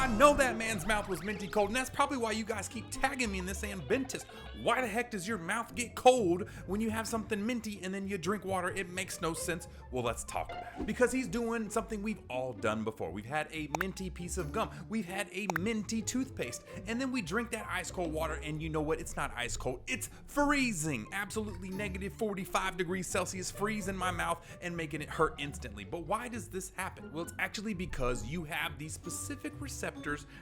I know that man's mouth was minty cold, and that's probably why you guys keep tagging me in this saying, Bentist, why the heck does your mouth get cold when you have something minty and then you drink water? It makes no sense. Well, let's talk about it. Because he's doing something we've all done before. We've had a minty piece of gum. We've had a minty toothpaste. And then we drink that ice cold water, and you know what? It's not ice cold. It's freezing. Absolutely negative 45 degrees Celsius freeze in my mouth and making it hurt instantly. But why does this happen? Well, it's actually because you have these specific receptors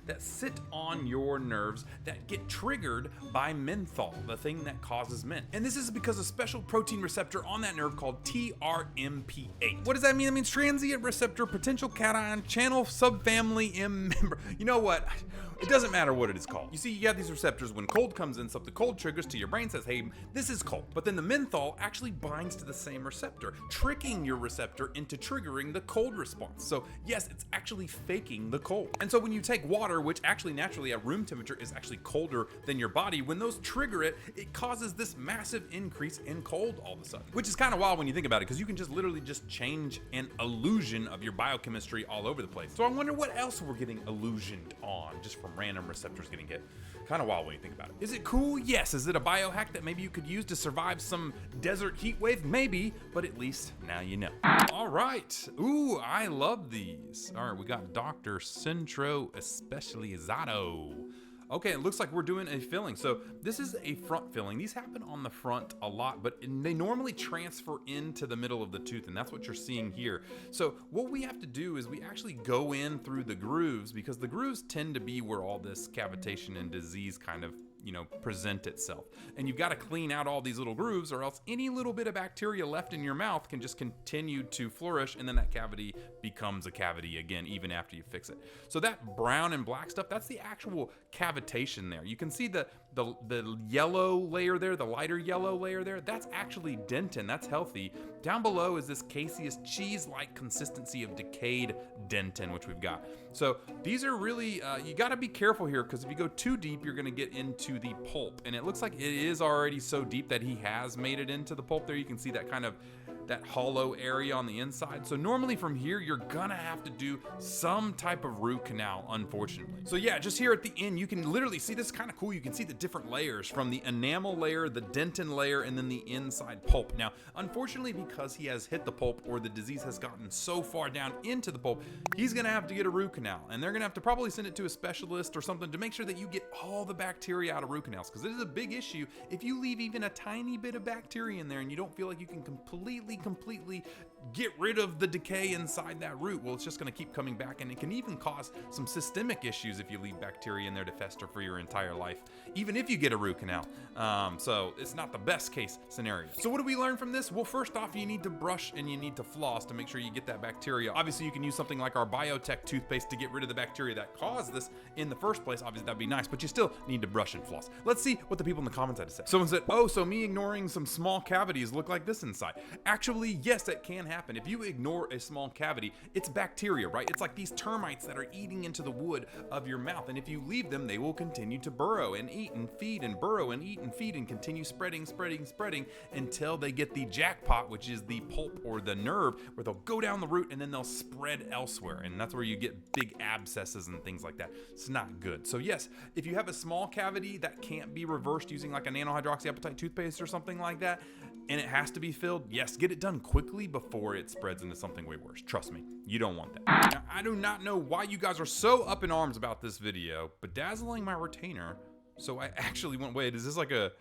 that sit on your nerves that get triggered by menthol, the thing that causes mint. And this is because a special protein receptor on that nerve called TRMP8. What does that mean? That means transient receptor potential cation channel subfamily M member. You know what? It doesn't matter what it is called. You see, you have these receptors when cold comes in, something cold triggers to your brain, says, hey, this is cold. But then the menthol actually binds to the same receptor, tricking your receptor into triggering the cold response. So yes, it's actually faking the cold. And so when you take water, which actually naturally at room temperature is actually colder than your body, when those trigger it, it causes this massive increase in cold all of a sudden, which is kind of wild when you think about it, because you can just literally just change an illusion of your biochemistry all over the place. So I wonder what else we're getting illusioned on just from random receptors getting hit. Kind of wild when you think about it. Is it cool? Yes. Is it a biohack that maybe you could use to survive some desert heat wave? Maybe, but at least now you know. All right. Ooh, I love these. All right, we got Dr. Centro Especializado. Okay, it looks like we're doing a filling. So this is a front filling. These happen on the front a lot, but they normally transfer into the middle of the tooth, and that's what you're seeing here. So what we have to do is we actually go in through the grooves, because the grooves tend to be where all this cavitation and disease kind of present itself. And you've got to clean out all these little grooves, or else any little bit of bacteria left in your mouth can just continue to flourish, and then that cavity becomes a cavity again, even after you fix it. So that brown and black stuff, that's the actual cavitation there. You can see the yellow layer there, the lighter yellow layer there, that's actually dentin, that's healthy. Down below is this caseous cheese-like consistency of decayed dentin, which we've got. So these are really, you gotta be careful here, because if you go too deep, you're gonna get into the pulp. And it looks like it is already so deep that he has made it into the pulp there. You can see that kind of that hollow area on the inside. So normally from here, you're gonna have to do some type of root canal, unfortunately. So yeah, just here at the end, you can literally see, this is kind of cool. You can see the different layers from the enamel layer, the dentin layer, and then the inside pulp. Now, unfortunately, because he has hit the pulp, or the disease has gotten so far down into the pulp, he's gonna have to get a root canal, and they're gonna have to probably send it to a specialist or something to make sure that you get all the bacteria out of root canals, because it is a big issue if you leave even a tiny bit of bacteria in there and you don't feel like you can completely get rid of the decay inside that root. Well, it's just going to keep coming back, and it can even cause some systemic issues if you leave bacteria in there to fester for your entire life, even if you get a root canal. So it's not the best case scenario. So what do we learn from this? Well, first off, you need to brush and you need to floss to make sure you get that bacteria. Obviously, you can use something like our biotech toothpaste to get rid of the bacteria that caused this in the first place. Obviously, that'd be nice, but you still need to brush and floss. Let's see what the people in the comments had to say. Someone said, oh, so me ignoring some small cavities look like this inside. Actually, yes, that can happen. If you ignore a small cavity, it's bacteria, right? It's like these termites that are eating into the wood of your mouth. And if you leave them, they will continue to burrow and eat and feed and burrow and eat and feed and continue spreading until they get the jackpot, which is the pulp or the nerve, where they'll go down the root and then they'll spread elsewhere. And that's where you get big abscesses and things like that. It's not good. So yes, if you have a small cavity that can't be reversed using like a nanohydroxyapatite toothpaste or something like that, and it has to be filled, yes, get it done quickly before it spreads into something way worse. Trust me, you don't want that. Now, I do not know why you guys are so up in arms about this video, bedazzling my retainer. So I actually went, wait, is this like a,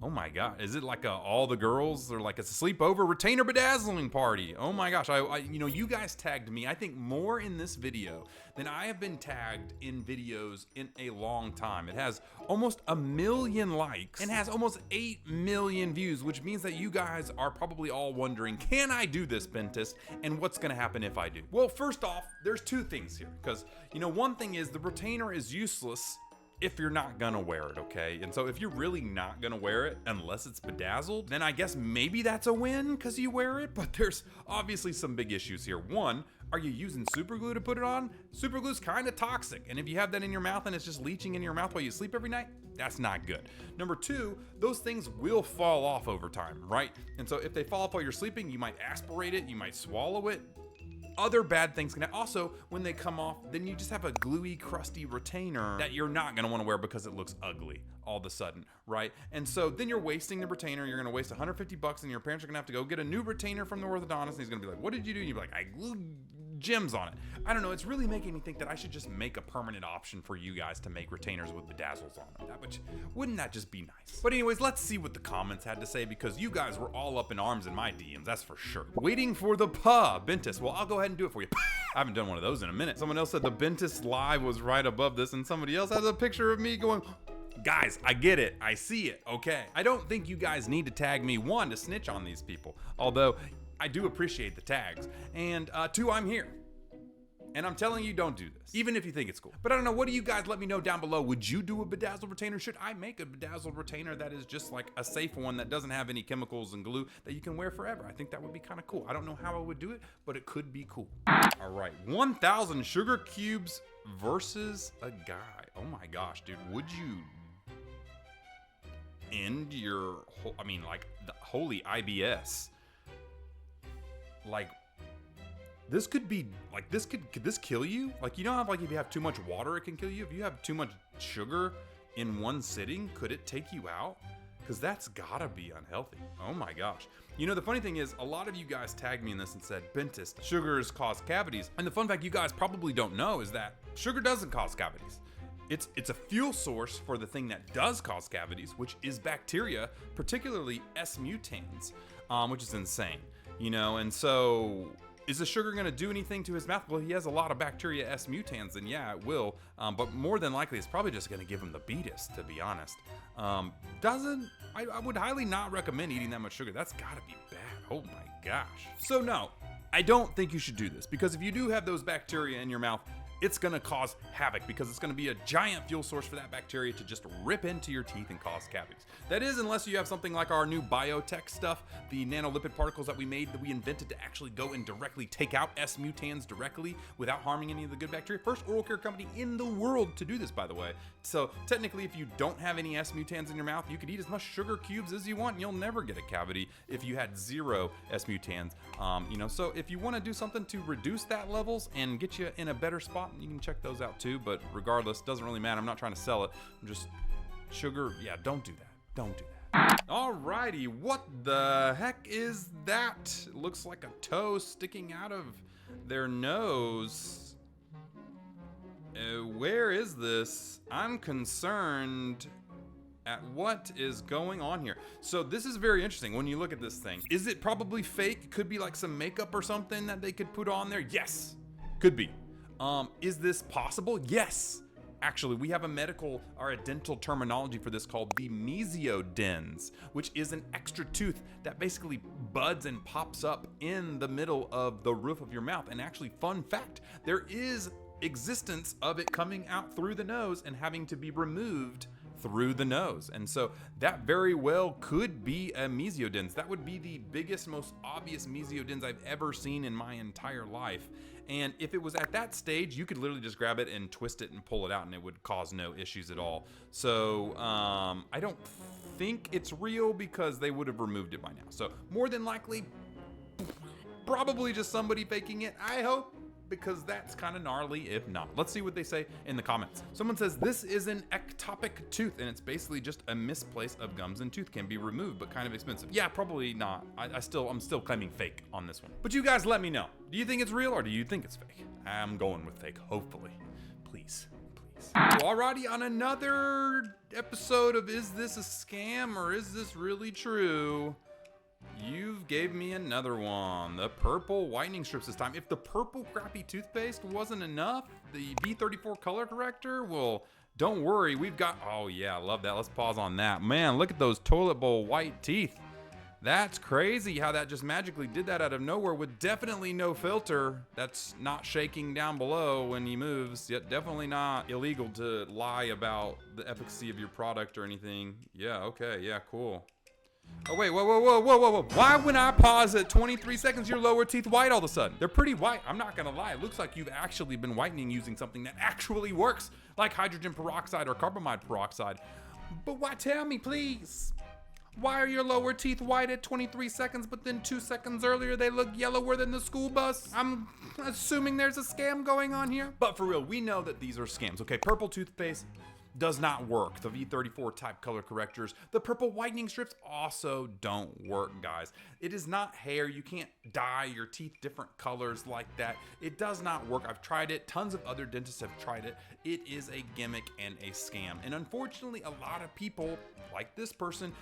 oh my God, is it like all the girls are like, it's a sleepover retainer bedazzling party? Oh my gosh, you guys tagged me, I think more in this video than I have been tagged in videos in a long time. It has almost 1 million likes and has almost 8 million views, which means that you guys are probably all wondering, can I do this, Bentist? And what's gonna happen if I do? Well, first off, there's two things here, because one thing is the retainer is useless if you're not gonna wear it, okay? And so if you're really not gonna wear it unless it's bedazzled, then I guess maybe that's a win because you wear it, but there's obviously some big issues here. One, are you using superglue to put it on? Superglue's kind of toxic, and if you have that in your mouth and it's just leaching in your mouth while you sleep every night, that's not good. Number two, those things will fall off over time, right? And so if they fall off while you're sleeping, you might aspirate it, you might swallow it. other bad things can happen. Also, when they come off, then you just have a gluey, crusty retainer that you're not gonna wanna wear because it looks ugly all of a sudden, right? And so then you're wasting the retainer. You're gonna waste $150 and your parents are gonna have to go get a new retainer from the orthodontist and he's gonna be like, what did you do? And you'll be like, I glued gems on it. I don't know, it's really making me think that I should just make a permanent option for you guys to make retainers with bedazzles on them. Wouldn't that just be nice? But anyways, let's see what the comments had to say because you guys were all up in arms in my DMs, that's for sure. Waiting for the Bentist. Well, I'll go ahead and do it for you. I haven't done one of those in a minute. Someone else said the Bentist live was right above this and somebody else has a picture of me going, guys, I get it. I see it. Okay. I don't think you guys need to tag me, one, to snitch on these people, although I do appreciate the tags, and two, I'm here. And I'm telling you, don't do this, even if you think it's cool. But I don't know, what do you guys, let me know down below. Would you do a bedazzled retainer? Should I make a bedazzled retainer that is just like a safe one that doesn't have any chemicals and glue that you can wear forever? I think that would be kind of cool. I don't know how I would do it, but it could be cool. All right, 1,000 sugar cubes versus a guy. Oh my gosh, dude, would you end your, I mean, like the holy IBS? Like, this could be, like, could this kill you? Like, you know how, like, if you have too much water, it can kill you? If you have too much sugar in one sitting, could it take you out? Because that's gotta be unhealthy. Oh my gosh. You know, the funny thing is, a lot of you guys tagged me in this and said, Bentist, sugars cause cavities. And the fun fact you guys probably don't know is that sugar doesn't cause cavities. It's a fuel source for the thing that does cause cavities, which is bacteria, particularly S. mutans, which is insane. You know, and so, is the sugar gonna do anything to his mouth? Well, he has a lot of bacteria S. mutans, and yeah, it will. But more than likely, it's probably just gonna give him the Bentist, to be honest. I would highly not recommend eating that much sugar. That's gotta be bad. Oh my gosh. So no, I don't think you should do this, because if you do have those bacteria in your mouth, it's gonna cause havoc because it's gonna be a giant fuel source for that bacteria to just rip into your teeth and cause cavities. That is, unless you have something like our new biotech stuff, the nanolipid particles that we made, that we invented to actually go and directly take out S. mutans directly without harming any of the good bacteria. First oral care company in the world to do this, by the way. So technically, if you don't have any S. mutans in your mouth, you could eat as much sugar cubes as you want and you'll never get a cavity if you had 0 S. mutans. You know, so if you wanna do something to reduce that levels and get you in a better spot, you can check those out too, but regardless, doesn't really matter. I'm not trying to sell it. I'm just, sugar, yeah, don't do that. Don't do that. Alrighty, what the heck is that? Looks like a toe sticking out of their nose. Where is this? I'm concerned at what is going on here. So this is very interesting when you look at this thing. Is it probably fake? Could be like some makeup or something that they could put on there? Yes, could be. Is this possible? Yes. Actually, we have a medical or a dental terminology for this called the mesiodens, which is an extra tooth that basically buds and pops up in the middle of the roof of your mouth. And actually, fun fact, there is existence of it coming out through the nose and having to be removed through the nose. And so that very well could be a mesiodens. That would be the biggest, most obvious mesiodens I've ever seen in my entire life. And if it was at that stage, you could literally just grab it and twist it and pull it out and it would cause no issues at all. So I don't think it's real because they would have removed it by now. So more than likely, probably just somebody faking it, I hope, because that's kind of gnarly if not. Let's see what they say in the comments. Someone says this is an ectopic tooth and it's basically just a misplace of gums and tooth, can be removed but kind of expensive. Yeah, probably not. I'm still claiming fake on this one. But you guys let me know. Do you think it's real or do you think it's fake? I'm going with fake, hopefully. Please. Well, alrighty, on another episode of Is This a Scam or Is This Really True? You've gave me another one, the purple whitening strips this time. If the purple crappy toothpaste wasn't enough, the B34 color corrector, well, don't worry, we've got, oh yeah, I love that. Let's pause on that. Man, look at those toilet bowl white teeth. That's crazy how that just magically did that out of nowhere with definitely no filter. That's not shaking down below when he moves. Yet definitely not illegal to lie about the efficacy of your product or anything. Yeah, okay, yeah, cool. Oh wait, whoa. Why when I pause at 23 seconds, your lower teeth white all of a sudden? They're pretty white, I'm not gonna lie. It looks like you've actually been whitening using something that actually works, like hydrogen peroxide or carbamide peroxide. But why, tell me please. Why are your lower teeth white at 23 seconds, but then 2 seconds earlier they look yellower than the school bus? I'm assuming there's a scam going on here. But for real, we know that these are scams. Okay, purple toothpaste does not work. The V34 type color correctors, the purple whitening strips also don't work, guys. It is not hair. You can't dye your teeth different colors like that. It does not work. I've tried it. Tons of other dentists have tried it. It is a gimmick and a scam. And unfortunately, a lot of people, like this person,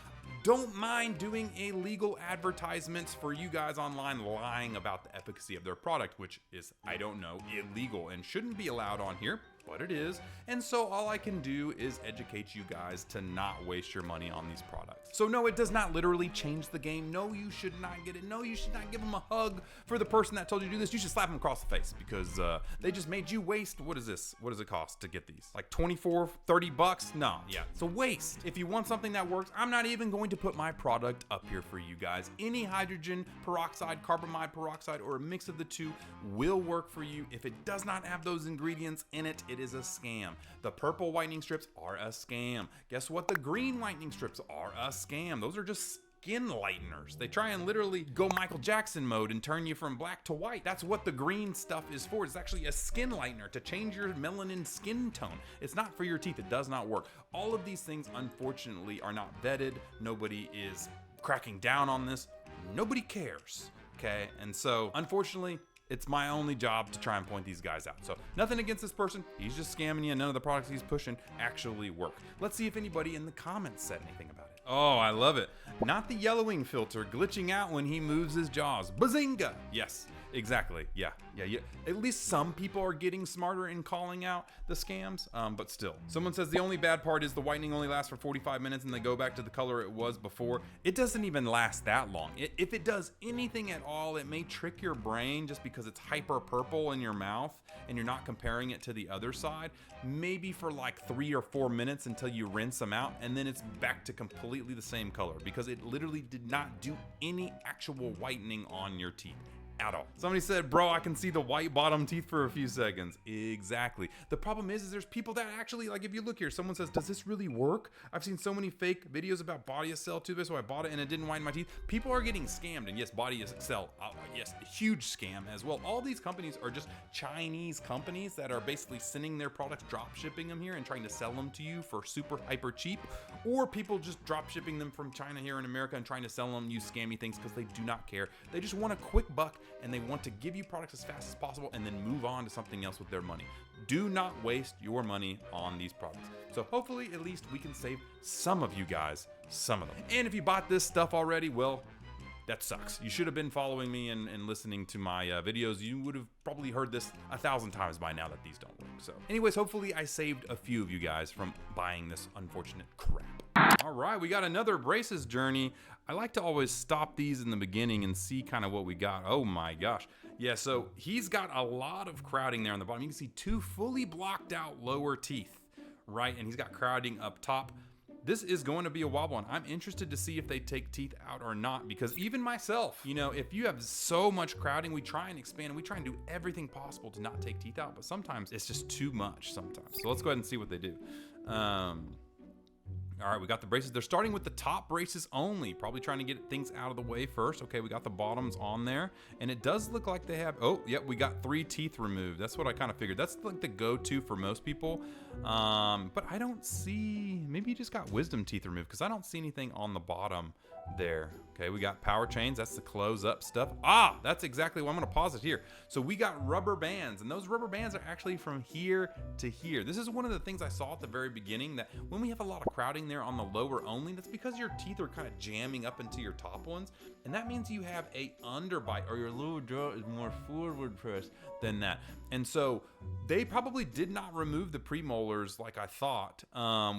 don't mind doing illegal advertisements for you guys online lying about the efficacy of their product, which is, I don't know, illegal and shouldn't be allowed on here, but it is. And so all I can do is educate you guys to not waste your money on these products. So no, it does not literally change the game. No, you should not get it. No, you should not give them a hug for the person that told you to do this. You should slap them across the face because they just made you waste. What is this? What does it cost to get these? Like 24, 30 bucks? No, yeah, it's a waste. If you want something that works, I'm not even going to put my product up here for you guys. Any hydrogen peroxide, carbamide peroxide, or a mix of the two will work for you. If it does not have those ingredients in it, it is a scam. The purple whitening strips are a scam. Guess what? The green whitening strips are a scam. Those are just skin lighteners. They try and literally go Michael Jackson mode and turn you from black to white. That's what the green stuff is for. It's actually a skin lightener to change your melanin skin tone. It's not for your teeth. It does not work. All of these things, unfortunately, are not vetted. Nobody is cracking down on this. Nobody cares. Okay. And so, unfortunately, it's my only job to try and point these guys out. So nothing against this person. He's just scamming you. None of the products he's pushing actually work. Let's see if anybody in the comments said anything about it. Oh, I love it. Not the yellowing filter glitching out when he moves his jaws. Bazinga! Yes, exactly. Yeah. At least some people are getting smarter in calling out the scams, but still. Someone says the only bad part is the whitening only lasts for 45 minutes and they go back to the color it was before. It doesn't even last that long. If it does anything at all, it may trick your brain just because it's hyper purple in your mouth and you're not comparing it to the other side. Maybe for like 3 or 4 minutes until you rinse them out, and then it's back to completely the same color because it literally did not do any actual whitening on your teeth at all. Somebody said, bro, I can see the white bottom teeth for a few seconds. Exactly. The problem is there's people that actually, like if you look here, someone says, does this really work? I've seen so many fake videos about Body Cell toothpaste, so I bought it and it didn't whiten my teeth. People are getting scammed, and yes, Body Cell, yes, a huge scam as well. All these companies are just Chinese companies that are basically sending their products, drop shipping them here and trying to sell them to you for super hyper cheap, or people just drop shipping them from China here in America and trying to sell them, use scammy things because they do not care. They just want a quick buck and they want to give you products as fast as possible and then move on to something else with their money. Do not waste your money on these products. So hopefully at least we can save some of you guys some of them. And if you bought this stuff already, well, that sucks. You should have been following me and listening to my videos. You would have probably heard this 1,000 times by now that these don't work. So anyways, hopefully I saved a few of you guys from buying this unfortunate crap. All right, we got another braces journey. I like to always stop these in the beginning and see kind of what we got. Oh my gosh. Yeah, so he's got a lot of crowding there on the bottom. You can see 2 fully blocked out lower teeth, right? And he's got crowding up top. This is going to be a wild one. I'm interested to see if they take teeth out or not, because even myself, you know, if you have so much crowding, we try and expand and we try and do everything possible to not take teeth out, but sometimes it's just too much sometimes. So let's go ahead and see what they do. All right, we got the braces. They're starting with the top braces only, probably trying to get things out of the way first. Okay, we got the bottoms on there, and it does look like they have, oh, yep, we got 3 teeth removed. That's what I kind of figured. That's like the go-to for most people. But I don't see, maybe you just got wisdom teeth removed because I don't see anything on the bottom there. Okay, we got power chains. That's the close up stuff. Ah, that's exactly what I'm going to pause it here. So we got rubber bands, and those rubber bands are actually from here to here. This is one of the things I saw at the very beginning, that when we have a lot of crowding there on the lower only, that's because your teeth are kind of jamming up into your top ones. And that means you have a underbite, or your lower jaw is more forward pressed than that. And so they probably did not remove the premolars like I thought,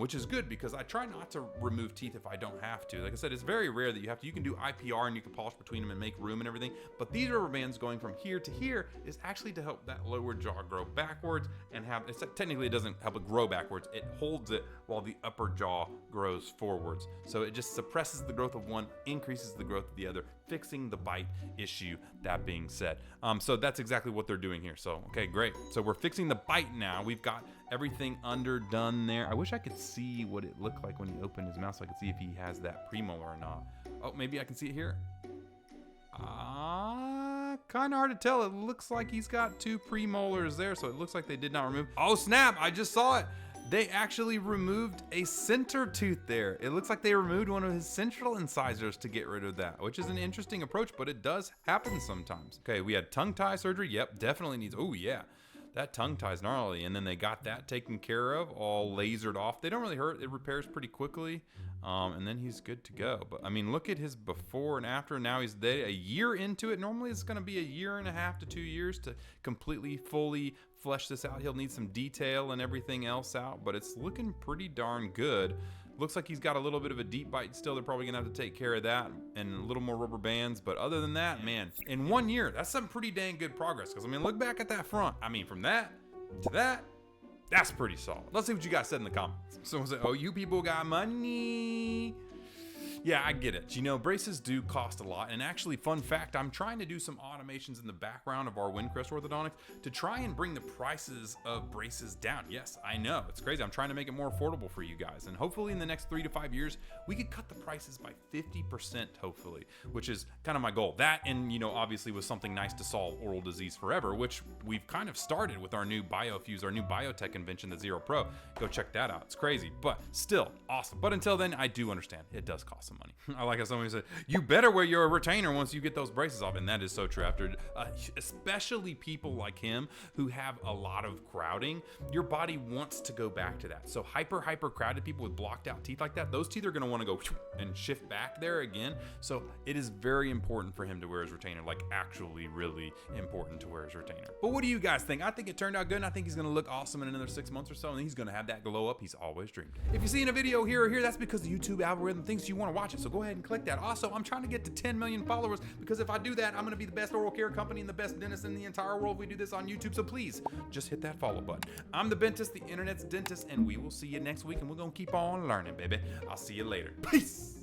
which is good because I try not to remove teeth if I don't have to. Like I said, it's very rare that you have to. You can do IPR and you can polish between them and make room and everything. But these rubber bands going from here to here is actually to help that lower jaw grow backwards and have, it's technically it doesn't help it grow backwards. It holds it while the upper jaw grows forwards. So it just suppresses the growth of one, increases the growth of the other. fixing the bite issue, that being said. So that's exactly what they're doing here. So, okay, great. So we're fixing the bite now. We've got everything underdone there. I wish I could see what it looked like when he opened his mouth so I could see if he has that premolar or not. Oh, maybe I can see it here. Kind of hard to tell. It looks like he's got 2 premolars there, so it looks like they did not remove. Oh snap, I just saw it. They actually removed a center tooth there. It looks like they removed one of his central incisors to get rid of that, which is an interesting approach, but it does happen sometimes. Okay, we had tongue tie surgery. Yep, definitely needs, oh yeah. That tongue tie's gnarly, and then they got that taken care of, all lasered off. They don't really hurt, it repairs pretty quickly, and then he's good to go. But I mean, look at his before and after. Now he's there a year into it. Normally it's gonna be a 1.5 to 2 years to completely, fully flesh this out. He'll need some detail and everything else out, but it's looking pretty darn good. Looks like he's got a little bit of a deep bite still. They're probably gonna have to take care of that and a little more rubber bands. But other than that, man, in 1 year, that's some pretty dang good progress. Because I mean, look back at that front. I mean, from that to that, that's pretty solid. Let's see what you guys said in the comments. Someone said, oh, you people got money. Yeah, I get it. You know, braces do cost a lot. And actually, fun fact, I'm trying to do some automations in the background of our Windcrest Orthodontics to try and bring the prices of braces down. Yes, I know, it's crazy. I'm trying to make it more affordable for you guys. And hopefully in the next 3 to 5 years, we could cut the prices by 50%, hopefully, which is kind of my goal. That and, you know, obviously with something nice to solve oral disease forever, which we've kind of started with our new BioFuse, our new biotech invention, the Zero Pro. Go check that out. It's crazy, but still awesome. But until then, I do understand it does cost some money. I like how somebody said, you better wear your retainer once you get those braces off. And that is so true. After, especially people like him who have a lot of crowding, your body wants to go back to that. So hyper crowded people with blocked out teeth like that, those teeth are gonna wanna go and shift back there again. So it is very important for him to wear his retainer, like actually really important to wear his retainer. But what do you guys think? I think it turned out good, and I think he's gonna look awesome in another 6 months or so, and he's gonna have that glow up he's always dreamed. If you're seeing a video here or here, that's because the YouTube algorithm thinks you wanna watch it. So go ahead and click that. Also, I'm trying to get to 10 million followers, because if I do that, I'm gonna be the best oral care company and the best dentist in the entire world. We do this on YouTube, so please just hit that follow button. I'm the Bentist, the internet's dentist, and we will see you next week, and we're gonna keep on learning, baby. I'll see you later. Peace.